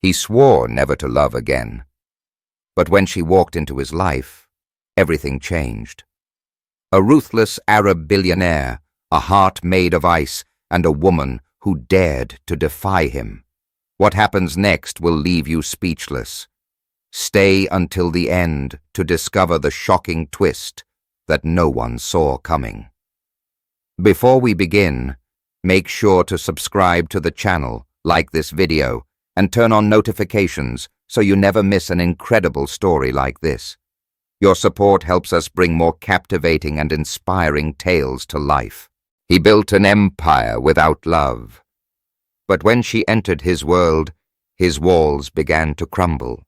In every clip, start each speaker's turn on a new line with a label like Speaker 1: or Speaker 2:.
Speaker 1: He swore never to love again. But when she walked into his life, everything changed. A ruthless Arab billionaire, a heart made of ice, and a woman who dared to defy him. What happens next will leave you speechless. Stay until the end to discover the shocking twist that no one saw coming. Before we begin, make sure to subscribe to the channel, like this video, and turn on notifications so you never miss an incredible story like this. Your support helps us bring more captivating and inspiring tales to life. He built an empire without love. But when she entered his world, his walls began to crumble.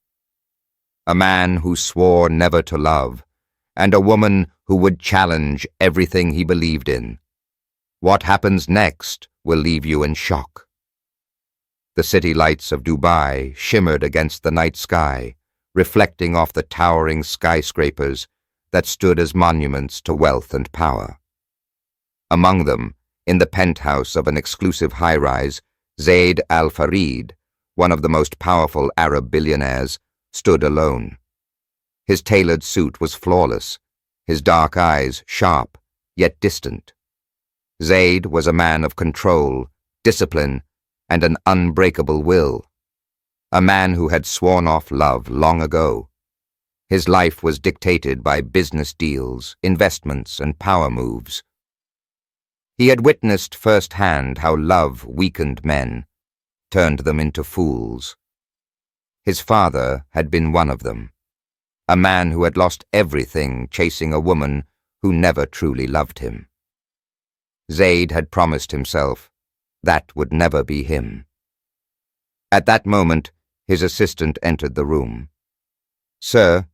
Speaker 1: A man who swore never to love, and a woman who would challenge everything he believed in. What happens next will leave you in shock. The city lights of Dubai shimmered against the night sky, reflecting off the towering skyscrapers that stood as monuments to wealth and power. Among them, in the penthouse of an exclusive high-rise, Zayd al-Farid, one of the most powerful Arab billionaires, stood alone. His tailored suit was flawless, his dark eyes sharp, yet distant. Zayd was a man of control, discipline, and an unbreakable will. A man who had sworn off love long ago. His life was dictated by business deals, investments, and power moves. He had witnessed firsthand how love weakened men, turned them into fools. His father had been one of them, a man who had lost everything chasing a woman who never truly loved him. Zayd had promised himself that would never be him. At that moment, his assistant entered the room. "Sir,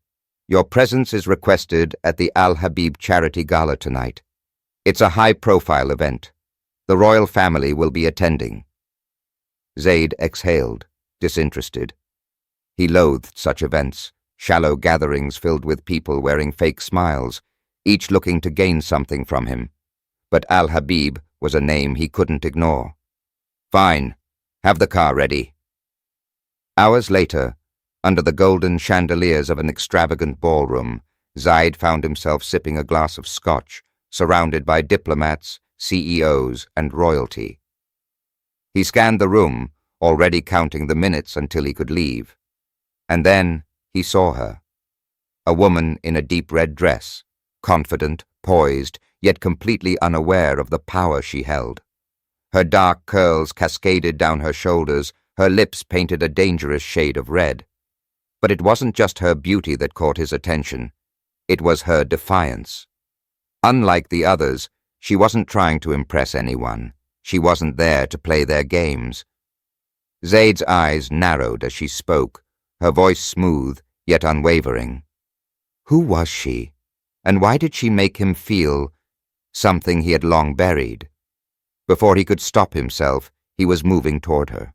Speaker 1: your presence is requested at the Al-Habib Charity Gala tonight. It's a high-profile event. The royal family will be attending." Zayd exhaled, disinterested. He loathed such events, shallow gatherings filled with people wearing fake smiles, each looking to gain something from him. But Al-Habib was a name he couldn't ignore. "Fine. Have the car ready." Hours later, under the golden chandeliers of an extravagant ballroom, Zayd found himself sipping a glass of scotch, surrounded by diplomats, CEOs, and royalty. He scanned the room, already counting the minutes until he could leave. And then he saw her. A woman in a deep red dress, confident, poised, yet completely unaware of the power she held. Her dark curls cascaded down her shoulders, her lips painted a dangerous shade of red. But it wasn't just her beauty that caught his attention. It was her defiance. Unlike the others, she wasn't trying to impress anyone. She wasn't there to play their games. Zayd's eyes narrowed as she spoke, her voice smooth, yet unwavering. Who was she, and why did she make him feel something he had long buried? Before he could stop himself, he was moving toward her.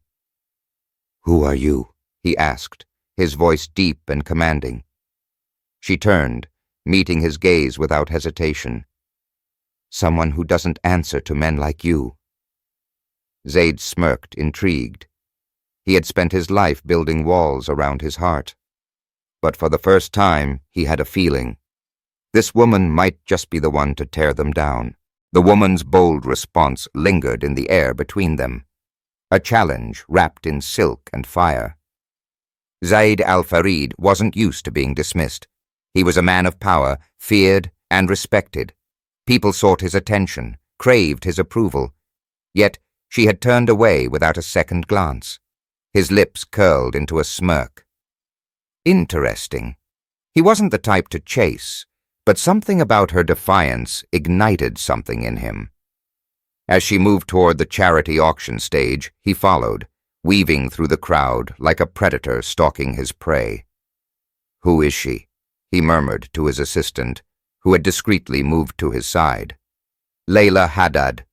Speaker 1: "Who are you?" he asked, his voice deep and commanding. She turned, meeting his gaze without hesitation. "Someone who doesn't answer to men like you." Zayd smirked, intrigued. He had spent his life building walls around his heart. But for the first time, he had a feeling. This woman might just be the one to tear them down. The woman's bold response lingered in the air between them. A challenge wrapped in silk and fire. Zayd al-Farid wasn't used to being dismissed. He was a man of power, feared and respected. People sought his attention, craved his approval. Yet she had turned away without a second glance. His lips curled into a smirk. Interesting. He wasn't the type to chase, but something about her defiance ignited something in him. As she moved toward the charity auction stage, he followed, weaving through the crowd like a predator stalking his prey. "Who is she?" he murmured to his assistant, who had discreetly moved to his side. "Layla Haddad.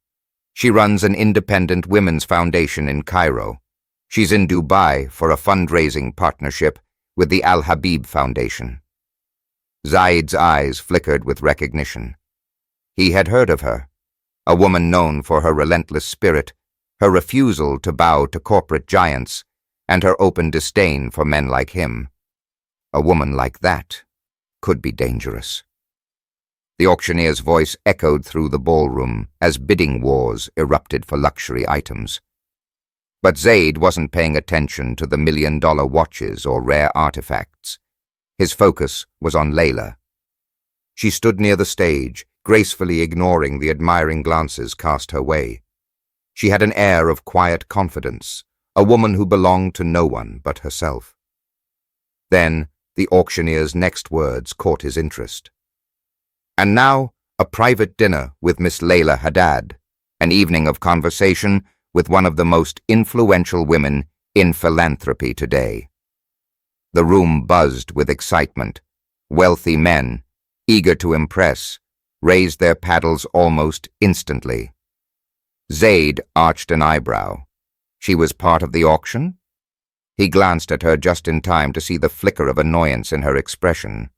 Speaker 1: She runs an independent women's foundation in Cairo. She's in Dubai for a fundraising partnership with the Al-Habib Foundation." Zayd's eyes flickered with recognition. He had heard of her, a woman known for her relentless spirit, her refusal to bow to corporate giants, and her open disdain for men like him. A woman like that could be dangerous. The auctioneer's voice echoed through the ballroom as bidding wars erupted for luxury items. But Zaid wasn't paying attention to the $1 million watches or rare artifacts. His focus was on Layla. She stood near the stage, gracefully ignoring the admiring glances cast her way. She had an air of quiet confidence, a woman who belonged to no one but herself. Then the auctioneer's next words caught his interest. And now, a private dinner with Miss Layla Haddad, an evening of conversation with one of the most influential women in philanthropy today. The room buzzed with excitement. Wealthy men, eager to impress, raised their paddles almost instantly. Zaid arched an eyebrow. She was part of the auction? He glanced at her just in time to see the flicker of annoyance in her expression.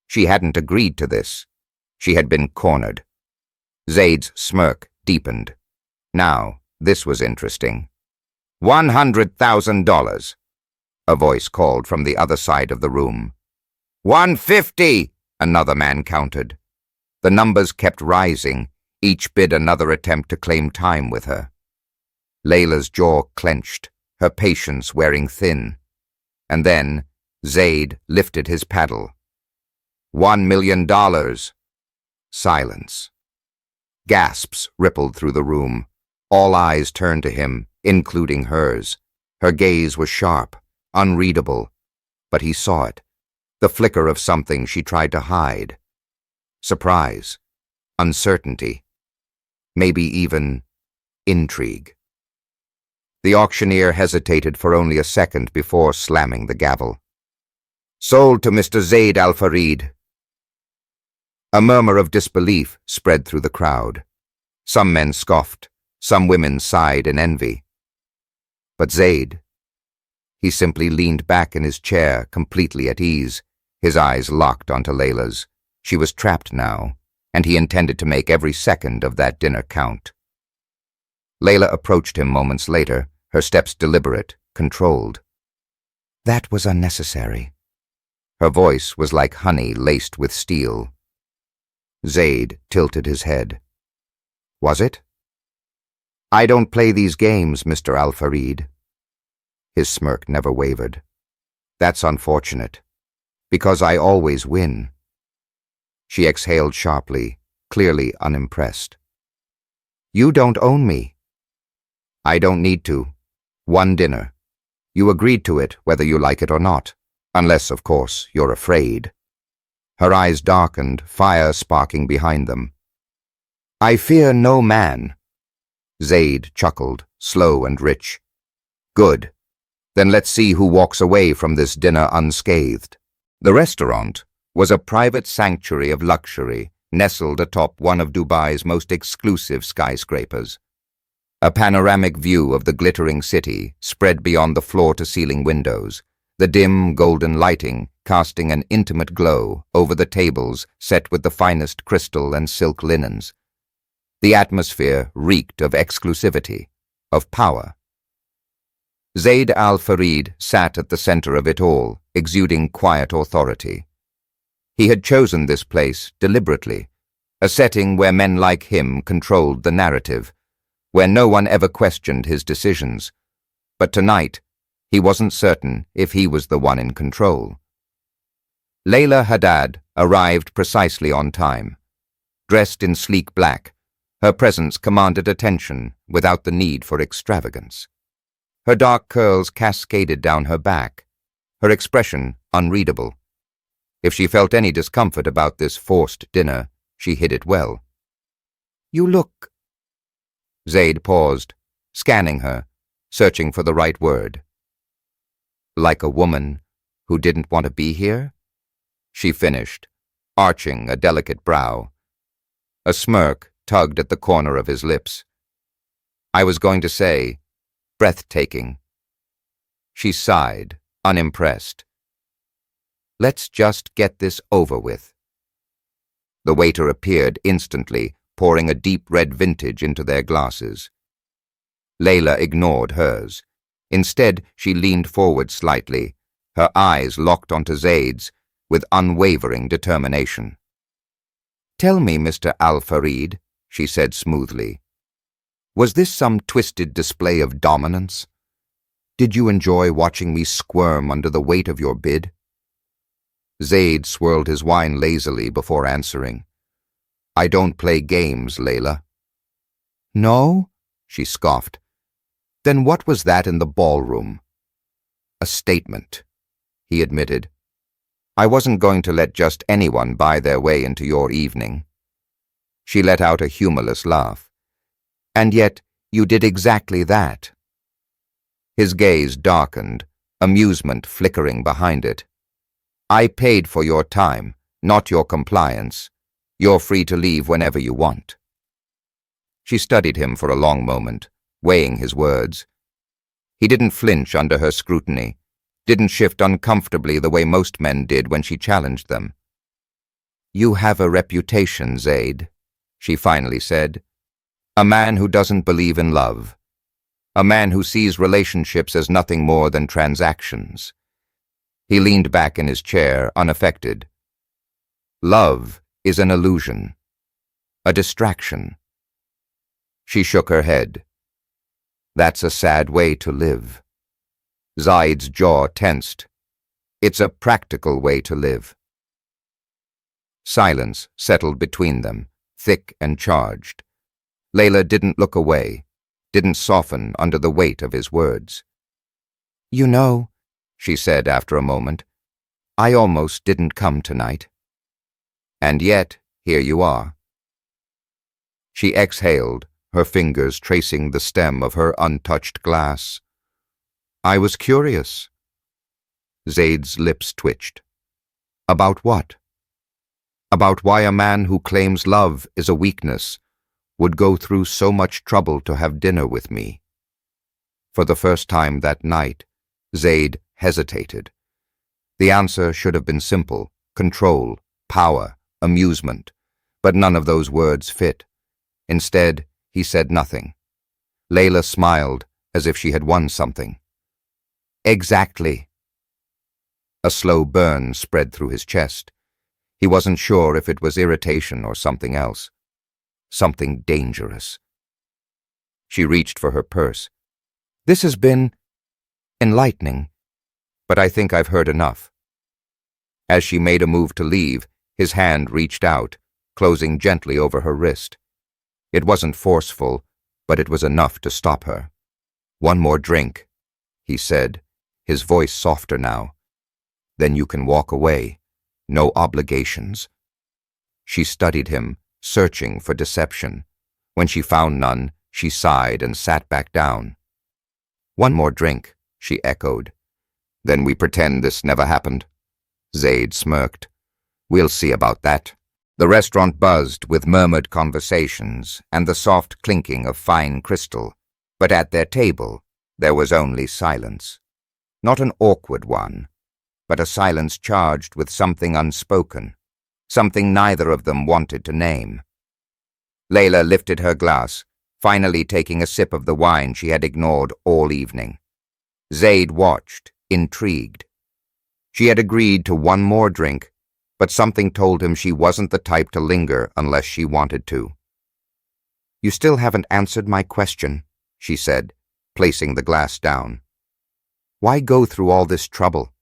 Speaker 1: She hadn't agreed to this. She had been cornered. Zaid's smirk deepened. Now, this was interesting. $100,000, a voice called from the other side of the room. $150, another man countered. The numbers kept rising, each bid another attempt to claim time with her. Layla's jaw clenched, her patience wearing thin. And then Zaid lifted his paddle. $1 million. Silence. Gasps rippled through the room. All eyes turned to him, including hers. Her gaze was sharp, unreadable, but he saw it, the flicker of something she tried to hide. Surprise, uncertainty, maybe even intrigue. The auctioneer hesitated for only a second before slamming the gavel. Sold to Mr. Zaid Al-Farid. A murmur of disbelief spread through the crowd. Some men scoffed, some women sighed in envy. But Zaid, he simply leaned back in his chair, completely at ease, his eyes locked onto Layla's. She was trapped now, and he intended to make every second of that dinner count. Layla approached him moments later, her steps deliberate, controlled. That was unnecessary. Her voice was like honey laced with steel. Zaid tilted his head. Was it? I don't play these games, Mr. Al-Farid. His smirk never wavered. That's unfortunate, because I always win. She exhaled sharply, clearly unimpressed. You don't own me. I don't need to. One dinner. You agreed to it, whether you like it or not, unless, of course, you're afraid. Her eyes darkened, fire sparking behind them. I fear no man. Zaid chuckled, slow and rich. Good. Then let's see who walks away from this dinner unscathed. The restaurant was a private sanctuary of luxury nestled atop one of Dubai's most exclusive skyscrapers. A panoramic view of the glittering city spread beyond the floor-to-ceiling windows, the dim golden lighting casting an intimate glow over the tables set with the finest crystal and silk linens. The atmosphere reeked of exclusivity, of power. Zaid Al-Farid sat at the center of it all, exuding quiet authority. He had chosen this place deliberately, a setting where men like him controlled the narrative, where no one ever questioned his decisions. But tonight, he wasn't certain if he was the one in control. Layla Haddad arrived precisely on time. Dressed in sleek black, her presence commanded attention without the need for extravagance. Her dark curls cascaded down her back, her expression unreadable. If she felt any discomfort about this forced dinner, she hid it well. You look... Zaid paused, scanning her, searching for the right word. Like a woman who didn't want to be here? She finished, arching a delicate brow. A smirk tugged at the corner of his lips. I was going to say, breathtaking. She sighed, unimpressed. Let's just get this over with. The waiter appeared instantly, pouring a deep red vintage into their glasses. Layla ignored hers. Instead, she leaned forward slightly, her eyes locked onto Zaid's with unwavering determination. "Tell me, Mr. Al-Farid," she said smoothly, "was this some twisted display of dominance? Did you enjoy watching me squirm under the weight of your bid?" Zaid swirled his wine lazily before answering. "I don't play games, Layla." "No?" she scoffed. "Then what was that in the ballroom?" "A statement," he admitted. "I wasn't going to let just anyone buy their way into your evening." She let out a humorless laugh. "And yet you did exactly that." His gaze darkened, amusement flickering behind it. "I paid for your time, not your compliance. You're free to leave whenever you want." She studied him for a long moment, weighing his words. He didn't flinch under her scrutiny, didn't shift uncomfortably the way most men did when she challenged them. "You have a reputation, Zaid," she finally said. "A man who doesn't believe in love. A man who sees relationships as nothing more than transactions." He leaned back in his chair, unaffected. "Love is an illusion, a distraction." She shook her head. "That's a sad way to live." Zaid's jaw tensed. "It's a practical way to live." Silence settled between them, thick and charged. Layla didn't look away, didn't soften under the weight of his words. "You know," she said after a moment, "I almost didn't come tonight. And yet, here you are." She exhaled, her fingers tracing the stem of her untouched glass. "I was curious." Zaid's lips twitched. "About what?" "About why a man who claims love is a weakness would go through so much trouble to have dinner with me." For the first time that night, Zaid hesitated. The answer should have been simple: control, power, amusement. But none of those words fit. Instead, he said nothing. Layla smiled as if she had won something. "Exactly." A slow burn spread through his chest. He wasn't sure if it was irritation or something else. Something dangerous. She reached for her purse. "This has been enlightening, but I think I've heard enough." As she made a move to leave, his hand reached out, closing gently over her wrist. It wasn't forceful, but it was enough to stop her. "One more drink," he said, his voice softer now. "Then you can walk away. No obligations." She studied him, searching for deception. When she found none, she sighed and sat back down. "One more drink," she echoed. "Then we pretend this never happened?" Zaid smirked. "We'll see about that." The restaurant buzzed with murmured conversations and the soft clinking of fine crystal, but at their table there was only silence. Not an awkward one, but a silence charged with something unspoken, something neither of them wanted to name. Layla lifted her glass, finally taking a sip of the wine she had ignored all evening. Zaid watched, intrigued. She had agreed to one more drink, but something told him she wasn't the type to linger unless she wanted to. "You still haven't answered my question," she said, placing the glass down. "Why go through all this trouble?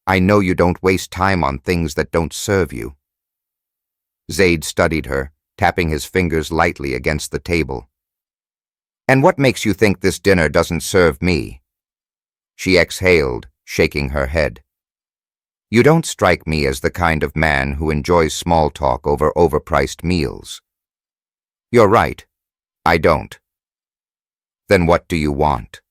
Speaker 1: I know you don't waste time on things that don't serve you." Zaid studied her, tapping his fingers lightly against the table. "And what makes you think this dinner doesn't serve me?" She exhaled, shaking her head. "You don't strike me as the kind of man who enjoys small talk over overpriced meals." "You're right. I don't." "Then what do you want?"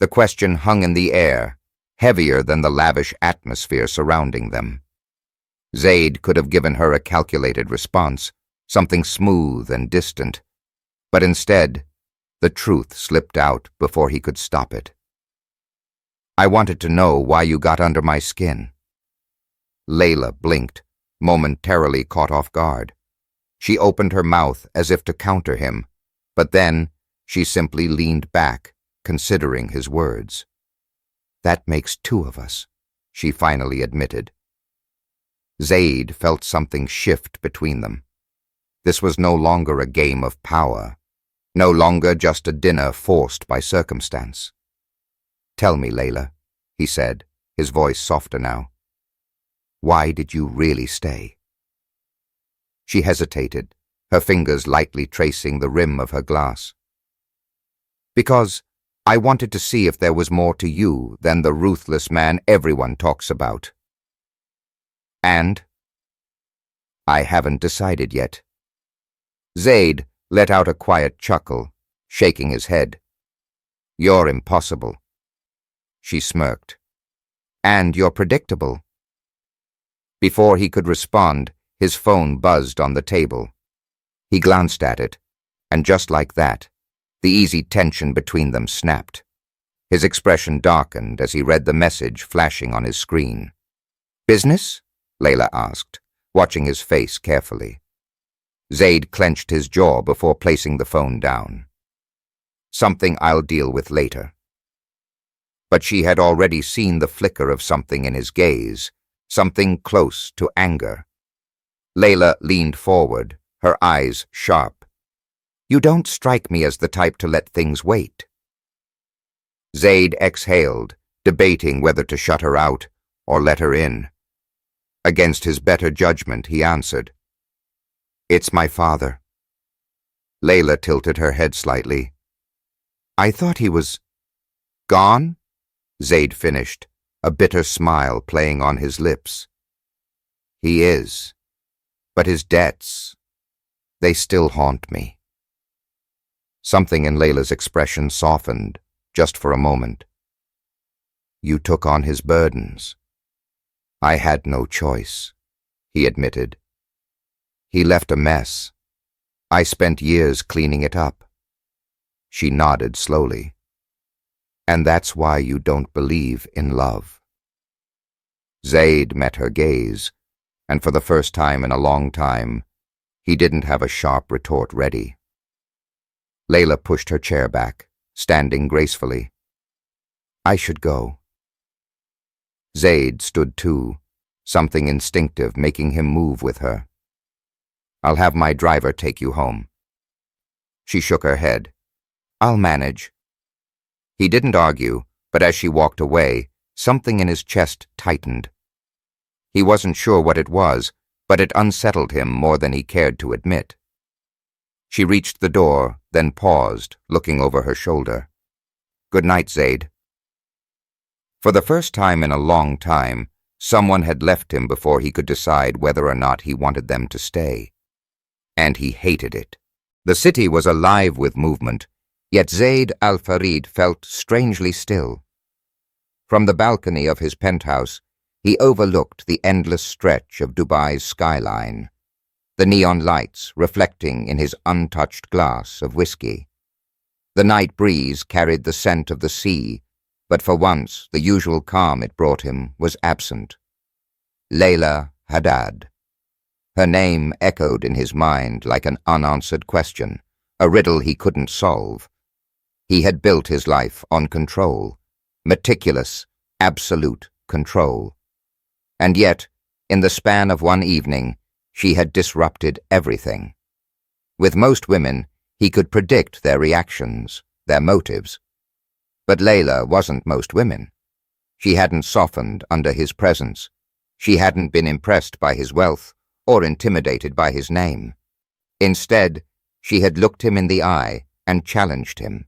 Speaker 1: The question hung in the air, heavier than the lavish atmosphere surrounding them. Zaid could have given her a calculated response, something smooth and distant. But instead, the truth slipped out before he could stop it. "I wanted to know why you got under my skin." Layla blinked, momentarily caught off guard. She opened her mouth as if to counter him, but then she simply leaned back, considering his words. "That makes two of us," she finally admitted. Zaid felt something shift between them. This was no longer a game of power, no longer just a dinner forced by circumstance. "Tell me, Layla," he said, his voice softer now. "Why did you really stay?" She hesitated, her fingers lightly tracing the rim of her glass. "Because I wanted to see if there was more to you than the ruthless man everyone talks about." "And?" "I haven't decided yet." Zaid let out a quiet chuckle, shaking his head. "You're impossible." She smirked. "And you're predictable." Before he could respond, his phone buzzed on the table. He glanced at it, and just like that, the easy tension between them snapped. His expression darkened as he read the message flashing on his screen. "Business?" Layla asked, watching his face carefully. Zaid clenched his jaw before placing the phone down. "Something I'll deal with later." But she had already seen the flicker of something in his gaze, something close to anger. Layla leaned forward, her eyes sharp. "You don't strike me as the type to let things wait." Zaid exhaled, debating whether to shut her out or let her in. Against his better judgment, he answered, "It's my father." Layla tilted her head slightly. "I thought he was gone?" Zaid finished, a bitter smile playing on his lips. "He is, but his debts, they still haunt me." Something in Layla's expression softened, just for a moment. "You took on his burdens." "I had no choice," he admitted. "He left a mess. I spent years cleaning it up." She nodded slowly. "And that's why you don't believe in love." Zaid met her gaze, and for the first time in a long time, he didn't have a sharp retort ready. Layla pushed her chair back, standing gracefully. "I should go." Zaid stood too, something instinctive making him move with her. "I'll have my driver take you home." She shook her head. "I'll manage." He didn't argue, but as she walked away, something in his chest tightened. He wasn't sure what it was, but it unsettled him more than he cared to admit. She reached the door, then paused, looking over her shoulder. "Good night, Zaid." For the first time in a long time, someone had left him before he could decide whether or not he wanted them to stay. And he hated it. The city was alive with movement, yet Zaid al-Farid felt strangely still. From the balcony of his penthouse, he overlooked the endless stretch of Dubai's skyline, the neon lights reflecting in his untouched glass of whiskey. The night breeze carried the scent of the sea, but for once the usual calm it brought him was absent. Layla Haddad. Her name echoed in his mind like an unanswered question, a riddle he couldn't solve. He had built his life on control, meticulous, absolute control. And yet, in the span of one evening, she had disrupted everything. With most women, he could predict their reactions, their motives. But Layla wasn't most women. She hadn't softened under his presence. She hadn't been impressed by his wealth or intimidated by his name. Instead, she had looked him in the eye and challenged him.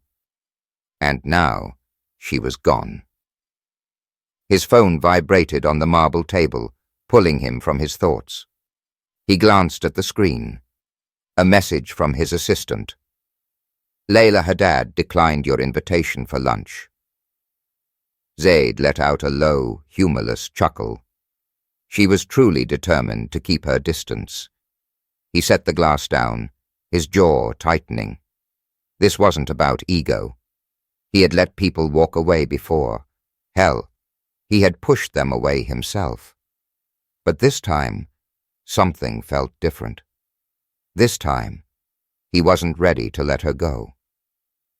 Speaker 1: And now, she was gone. His phone vibrated on the marble table, pulling him from his thoughts. He glanced at the screen. A message from his assistant. "Layla Haddad declined your invitation for lunch." Zaid let out a low, humorless chuckle. She was truly determined to keep her distance. He set the glass down, his jaw tightening. This wasn't about ego. He had let people walk away before. Hell, he had pushed them away himself. But this time, something felt different. This time, he wasn't ready to let her go.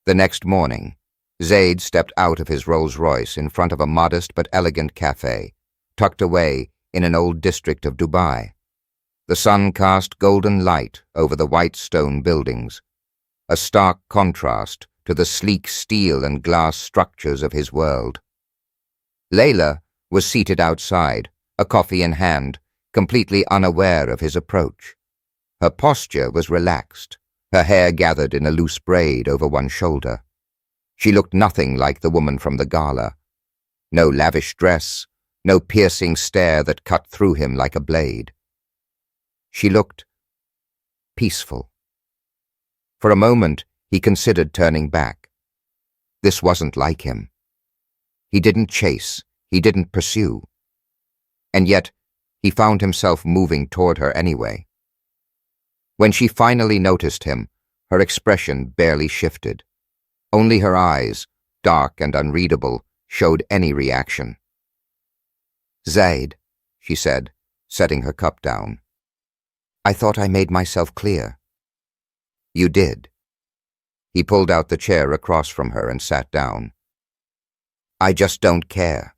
Speaker 1: The next morning, Zaid stepped out of his Rolls-Royce in front of a modest but elegant cafe, tucked away in an old district of Dubai. The sun cast golden light over the white stone buildings, a stark contrast to the sleek steel and glass structures of his world. Layla was seated outside, a coffee in hand, completely unaware of his approach. Her posture was relaxed, her hair gathered in a loose braid over one shoulder. She looked nothing like the woman from the gala. No lavish dress, no piercing stare that cut through him like a blade. She looked peaceful. For a moment, he considered turning back. This wasn't like him. He didn't chase, he didn't pursue. And yet, he found himself moving toward her anyway. When she finally noticed him, her expression barely shifted. Only her eyes, dark and unreadable, showed any reaction. "Zaid," she said, setting her cup down. "I thought I made myself clear." "You did." He pulled out the chair across from her and sat down. "I just don't care."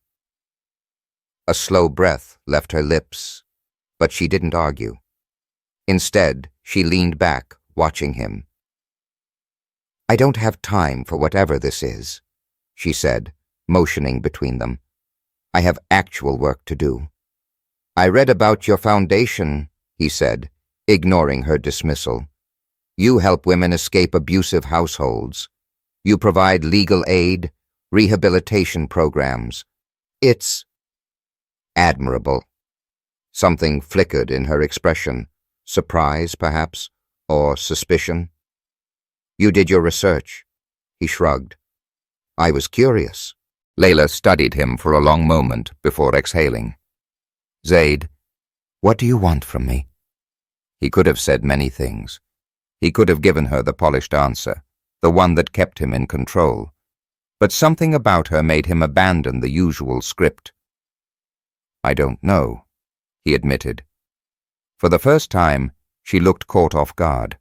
Speaker 1: A slow breath left her lips, but she didn't argue. Instead, she leaned back, watching him. "I don't have time for whatever this is," she said, motioning between them. "I have actual work to do." "I read about your foundation," he said, ignoring her dismissal. "You help women escape abusive households. You provide legal aid, rehabilitation programs. It's admirable." Something flickered in her expression, surprise, perhaps, or suspicion. "You did your research," he shrugged. "I was curious." Layla studied him for a long moment before exhaling. "Zaid, what do you want from me?" He could have said many things. He could have given her the polished answer, the one that kept him in control. But something about her made him abandon the usual script. "I don't know," he admitted. For the first time, she looked caught off guard.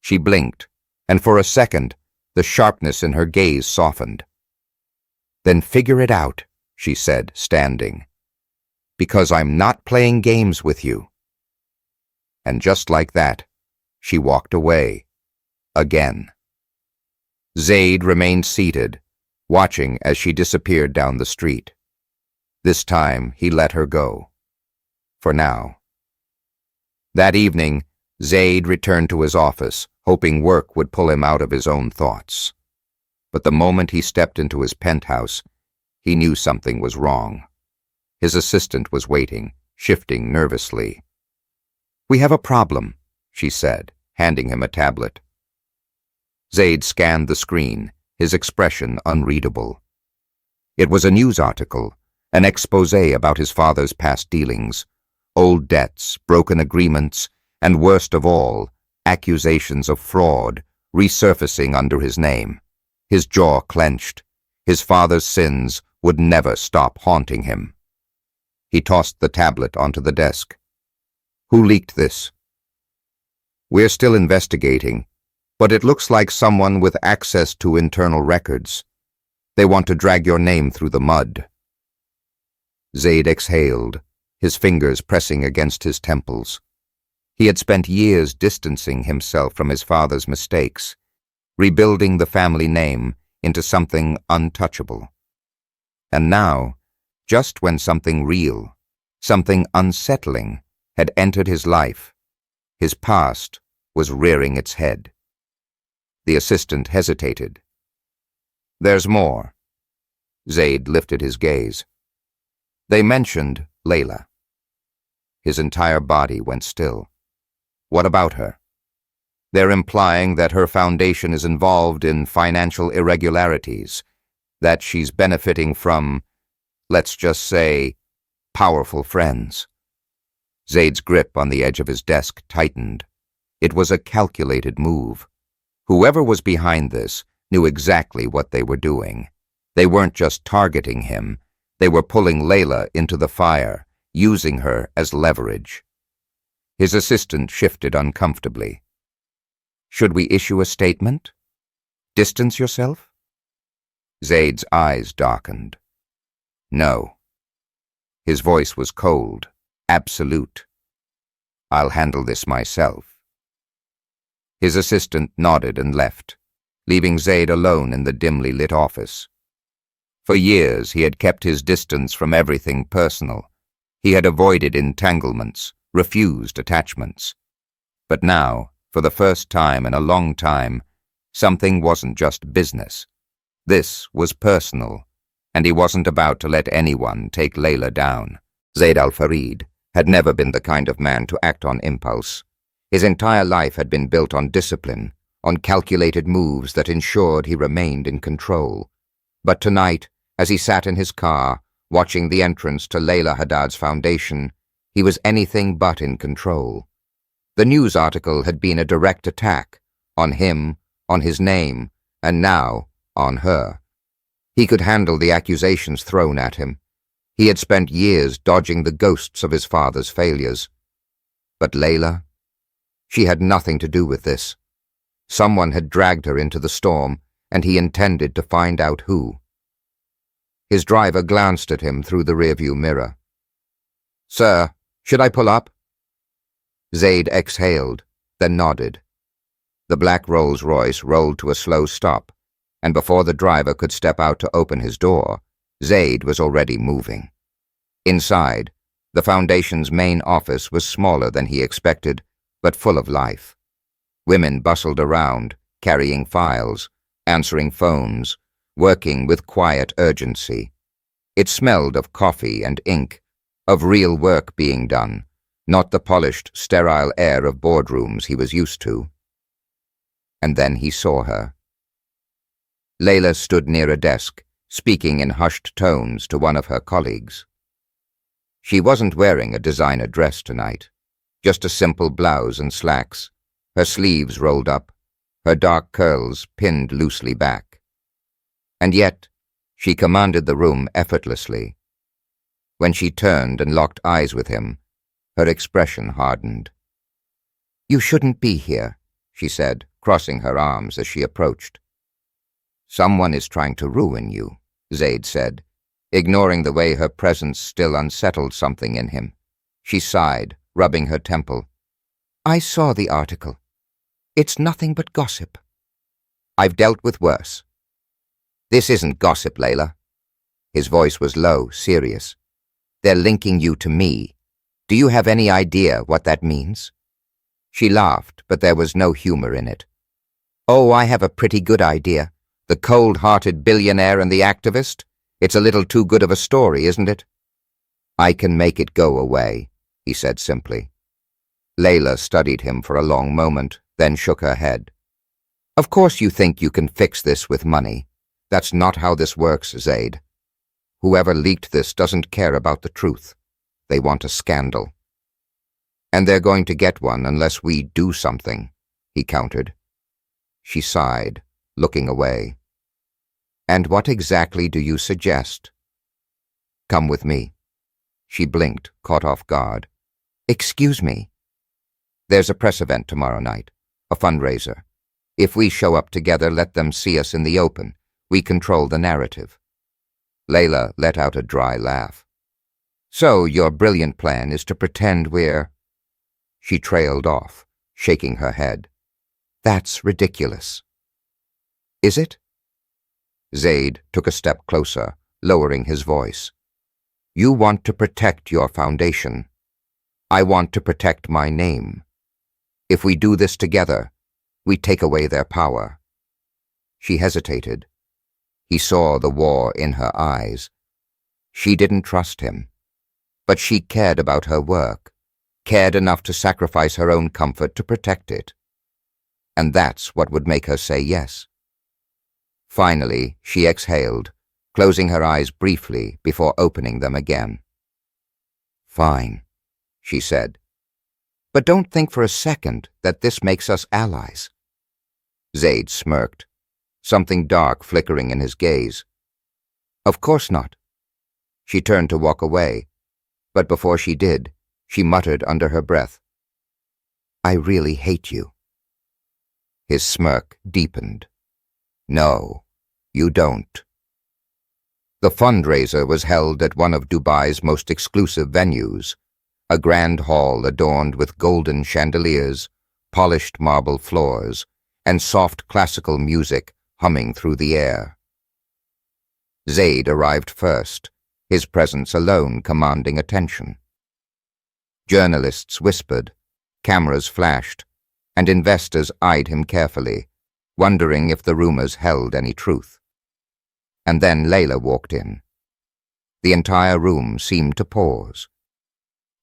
Speaker 1: She blinked, and for a second, the sharpness in her gaze softened. "Then figure it out," she said, standing. "Because I'm not playing games with you." And just like that, she walked away, again. Zaid remained seated, watching as she disappeared down the street. This time, he let her go. For now. That evening, Zaid returned to his office, hoping work would pull him out of his own thoughts. But the moment he stepped into his penthouse, he knew something was wrong. His assistant was waiting, shifting nervously. "We have a problem," she said, handing him a tablet. Zaid scanned the screen, his expression unreadable. It was a news article, an exposé about his father's past dealings, old debts, broken agreements, and worst of all, accusations of fraud resurfacing under his name. His jaw clenched. His father's sins would never stop haunting him. He tossed the tablet onto the desk. "Who leaked this?" "We're still investigating, but it looks like someone with access to internal records. They want to drag your name through the mud." Zaid exhaled, his fingers pressing against his temples. He had spent years distancing himself from his father's mistakes, rebuilding the family name into something untouchable. And now, just when something real, something unsettling, had entered his life, his past was rearing its head. The assistant hesitated. "There's more." Zaid lifted his gaze. "They mentioned Layla." His entire body went still. "What about her?" "They're implying that her foundation is involved in financial irregularities, that she's benefiting from, let's just say, powerful friends." Zaid's grip on the edge of his desk tightened. It was a calculated move. Whoever was behind this knew exactly what they were doing. They weren't just targeting him. They were pulling Layla into the fire, using her as leverage. His assistant shifted uncomfortably. "Should we issue a statement? Distance yourself?" Zaid's eyes darkened. No. His voice was cold, absolute. I'll handle this myself. His assistant nodded and left, leaving Zaid alone in the dimly lit office. For years he had kept his distance from everything personal. He had avoided entanglements, refused attachments. But now, for the first time in a long time, something wasn't just business. This was personal, and he wasn't about to let anyone take Layla down. Zaid al-Farid had never been the kind of man to act on impulse. His entire life had been built on discipline, on calculated moves that ensured he remained in control. But tonight, as he sat in his car, watching the entrance to Layla Haddad's foundation, he was anything but in control. The news article had been a direct attack on him, on his name, and now on her. He could handle the accusations thrown at him. He had spent years dodging the ghosts of his father's failures. But Layla? She had nothing to do with this. Someone had dragged her into the storm, and he intended to find out who. His driver glanced at him through the rearview mirror. "Sir, should I pull up?" Zaid exhaled, then nodded. The black Rolls-Royce rolled to a slow stop, and before the driver could step out to open his door, Zaid was already moving. Inside, the Foundation's main office was smaller than he expected, but full of life. Women bustled around, carrying files, answering phones, working with quiet urgency. It smelled of coffee and ink, of real work being done, not the polished, sterile air of boardrooms he was used to. And then he saw her. Layla stood near a desk, speaking in hushed tones to one of her colleagues. She wasn't wearing a designer dress tonight, just a simple blouse and slacks, her sleeves rolled up, her dark curls pinned loosely back. And yet, she commanded the room effortlessly. When she turned and locked eyes with him, her expression hardened. "You shouldn't be here," she said, crossing her arms as she approached. "Someone is trying to ruin you," Zaid said, ignoring the way her presence still unsettled something in him. She sighed, rubbing her temple. "I saw the article. It's nothing but gossip." "I've dealt with worse." "This isn't gossip, Layla." His voice was low, serious. "They're linking you to me. Do you have any idea what that means?" She laughed, but there was no humor in it. "Oh, I have a pretty good idea. The cold-hearted billionaire and the activist? It's a little too good of a story, isn't it?" "I can make it go away," he said simply. Layla studied him for a long moment, then shook her head. "Of course you think you can fix this with money. That's not how this works, Zaid. Whoever leaked this doesn't care about the truth. They want a scandal. And they're going to get one unless we do something," he countered. She sighed, looking away. "And what exactly do you suggest?" "Come with me." She blinked, caught off guard. "Excuse me." "There's a press event tomorrow night, a fundraiser. If we show up together, let them see us in the open. We control the narrative." Layla let out a dry laugh. "So your brilliant plan is to pretend we're—" She trailed off, shaking her head. "That's ridiculous." "Is it?" Zaid took a step closer, lowering his voice. "You want to protect your foundation. I want to protect my name. If we do this together, we take away their power." She hesitated. He saw the war in her eyes. She didn't trust him, but she cared about her work, cared enough to sacrifice her own comfort to protect it. And that's what would make her say yes. Finally, she exhaled, closing her eyes briefly before opening them again. "Fine," she said. "But don't think for a second that this makes us allies." Zaid smirked, something dark flickering in his gaze. "Of course not." She turned to walk away, but before she did, she muttered under her breath, "I really hate you." His smirk deepened. "No, you don't," The fundraiser was held at one of Dubai's most exclusive venues, a grand hall adorned with golden chandeliers, polished marble floors, and soft classical music humming through the air. Zaid arrived first, his presence alone commanding attention. Journalists whispered, cameras flashed, and investors eyed him carefully, wondering if the rumors held any truth. And then Layla walked in. The entire room seemed to pause.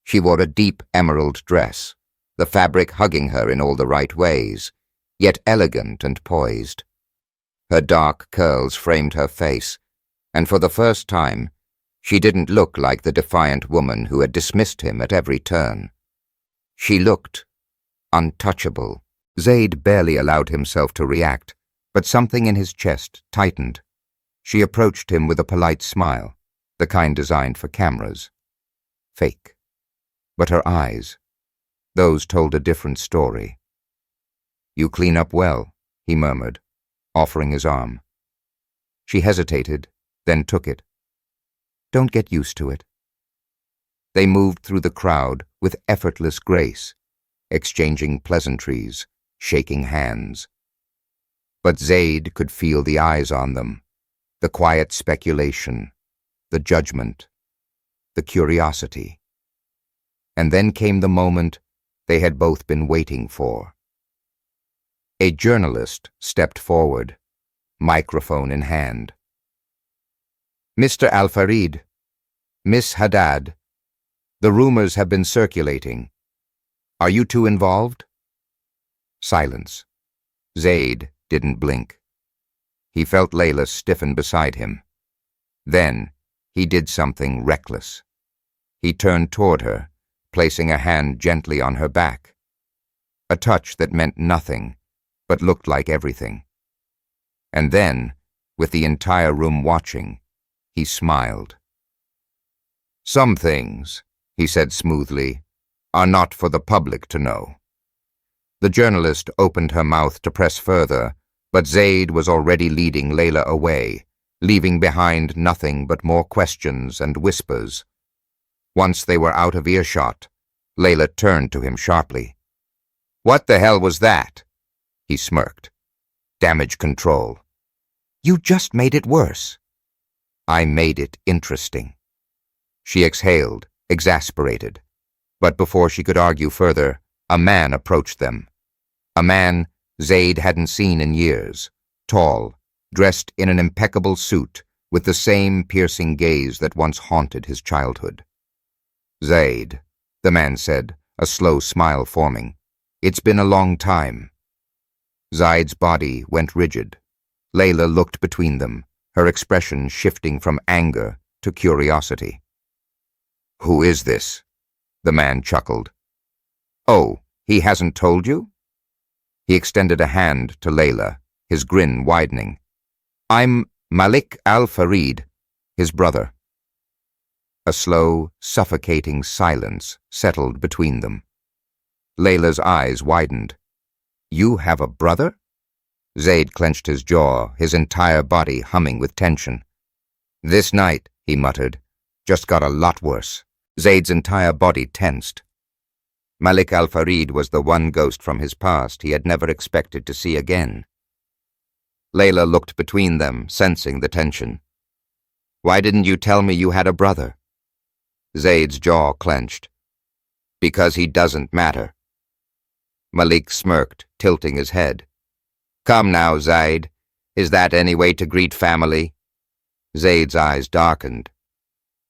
Speaker 1: She wore a deep emerald dress, the fabric hugging her in all the right ways, yet elegant and poised. Her dark curls framed her face, and for the first time, she didn't look like the defiant woman who had dismissed him at every turn. She looked untouchable. Zaid barely allowed himself to react, but something in his chest tightened. She approached him with a polite smile, the kind designed for cameras. Fake. But her eyes, those told a different story. "You clean up well," he murmured, offering his arm. She hesitated, then took it. "Don't get used to it." They moved through the crowd with effortless grace, exchanging pleasantries, shaking hands. But Zaid could feel the eyes on them, the quiet speculation, the judgment, the curiosity. And then came the moment they had both been waiting for. A journalist stepped forward, microphone in hand. "Mr. Al-Farid, Miss Haddad, the rumors have been circulating. Are you two involved?" Silence. Zaid didn't blink. He felt Layla stiffen beside him. Then he did something reckless. He turned toward her, placing a hand gently on her back. A touch that meant nothing, but looked like everything. And then, with the entire room watching, he smiled. "Some things," he said smoothly, "are not for the public to know." The journalist opened her mouth to press further, but Zaid was already leading Layla away, leaving behind nothing but more questions and whispers. Once they were out of earshot, Layla turned to him sharply. "What the hell was that?" He smirked. "Damage control." "You just made it worse." "I made it interesting." She exhaled, exasperated. But before she could argue further, a man approached them. A man Zaid hadn't seen in years, tall, dressed in an impeccable suit, with the same piercing gaze that once haunted his childhood. "Zaid," the man said, a slow smile forming. "It's been a long time." Zaid's body went rigid. Layla looked between them, her expression shifting from anger to curiosity. "Who is this?" The man chuckled. "Oh, he hasn't told you?" He extended a hand to Layla, his grin widening. "I'm Malik Al-Farid, his brother." A slow, suffocating silence settled between them. Layla's eyes widened. "You have a brother?" Zaid clenched his jaw, his entire body humming with tension. "This night," he muttered, "just got a lot worse." Zaid's entire body tensed. Malik Al-Farid was the one ghost from his past he had never expected to see again. Layla looked between them, sensing the tension. "Why didn't you tell me you had a brother?" Zaid's jaw clenched. "Because he doesn't matter." Malik smirked, tilting his head. "Come now, Zaid. Is that any way to greet family?" Zaid's eyes darkened.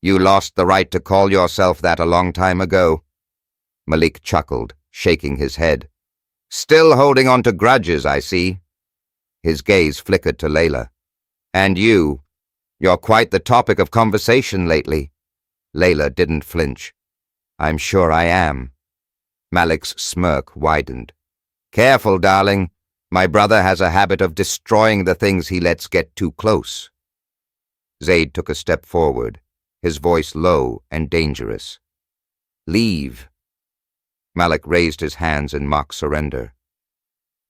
Speaker 1: "You lost the right to call yourself that a long time ago." Malik chuckled, shaking his head. "Still holding on to grudges, I see." His gaze flickered to Layla. "And you're quite the topic of conversation lately." Layla didn't flinch. "I'm sure I am." Malik's smirk widened. "Careful, darling. My brother has a habit of destroying the things he lets get too close." Zaid took a step forward, his voice low and dangerous. "Leave." Malik raised his hands in mock surrender.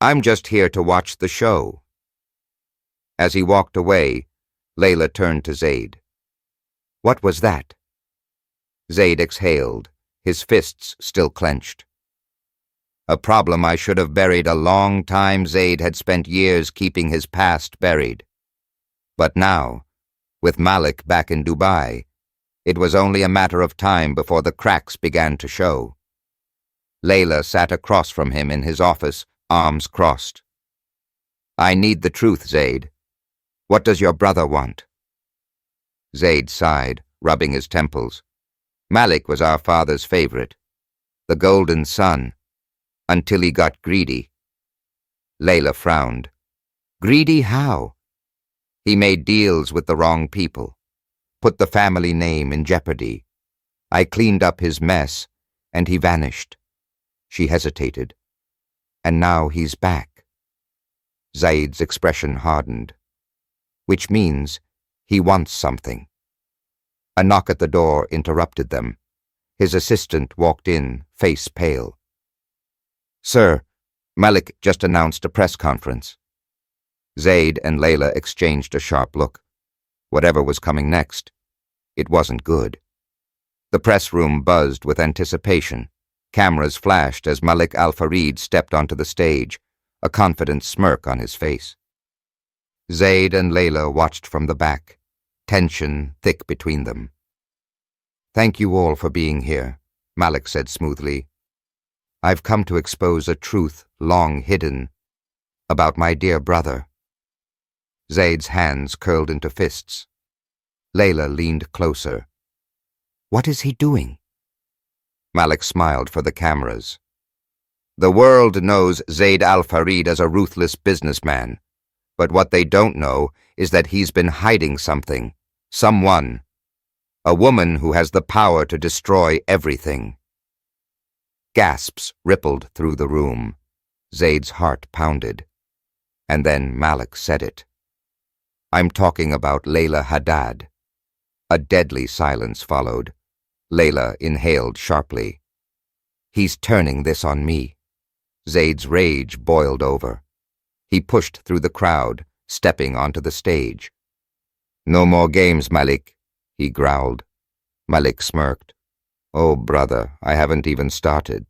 Speaker 1: "I'm just here to watch the show." As he walked away, Layla turned to Zaid. What was that? Zaid exhaled, his fists still clenched. A problem I should have buried a long time. Zaid had spent years keeping his past buried. But now, with Malik back in Dubai, it was only a matter of time before the cracks began to show. Layla sat across from him in his office, arms crossed. I need the truth, Zaid. What does your brother want? Zaid sighed, rubbing his temples. Malik was our father's favorite, the golden son, until he got greedy. Layla frowned. Greedy how? He made deals with the wrong people, put the family name in jeopardy. I cleaned up his mess, and he vanished. She hesitated. And now he's back. Zaid's expression hardened. Which means he wants something. A knock at the door interrupted them. His assistant walked in, face pale. Sir, Malik just announced a press conference. Zaid and Layla exchanged a sharp look. Whatever was coming next, it wasn't good. The press room buzzed with anticipation. Cameras flashed as Malik Al-Farid stepped onto the stage, a confident smirk on his face. Zaid and Layla watched from the back, tension thick between them. Thank you all for being here, Malik said smoothly. I've come to expose a truth long hidden about my dear brother. Zaid's hands curled into fists. Layla leaned closer. What is he doing? Malik smiled for the cameras. The world knows Zaid Al-Farid as a ruthless businessman, but what they don't know is that he's been hiding something, someone, a woman who has the power to destroy everything. Gasps rippled through the room. Zaid's heart pounded. And then Malik said it. I'm talking about Layla Haddad. A deadly silence followed. Layla inhaled sharply. He's turning this on me. Zaid's rage boiled over. He pushed through the crowd, stepping onto the stage. No more games, Malik, he growled. Malik smirked. Oh, brother, I haven't even started.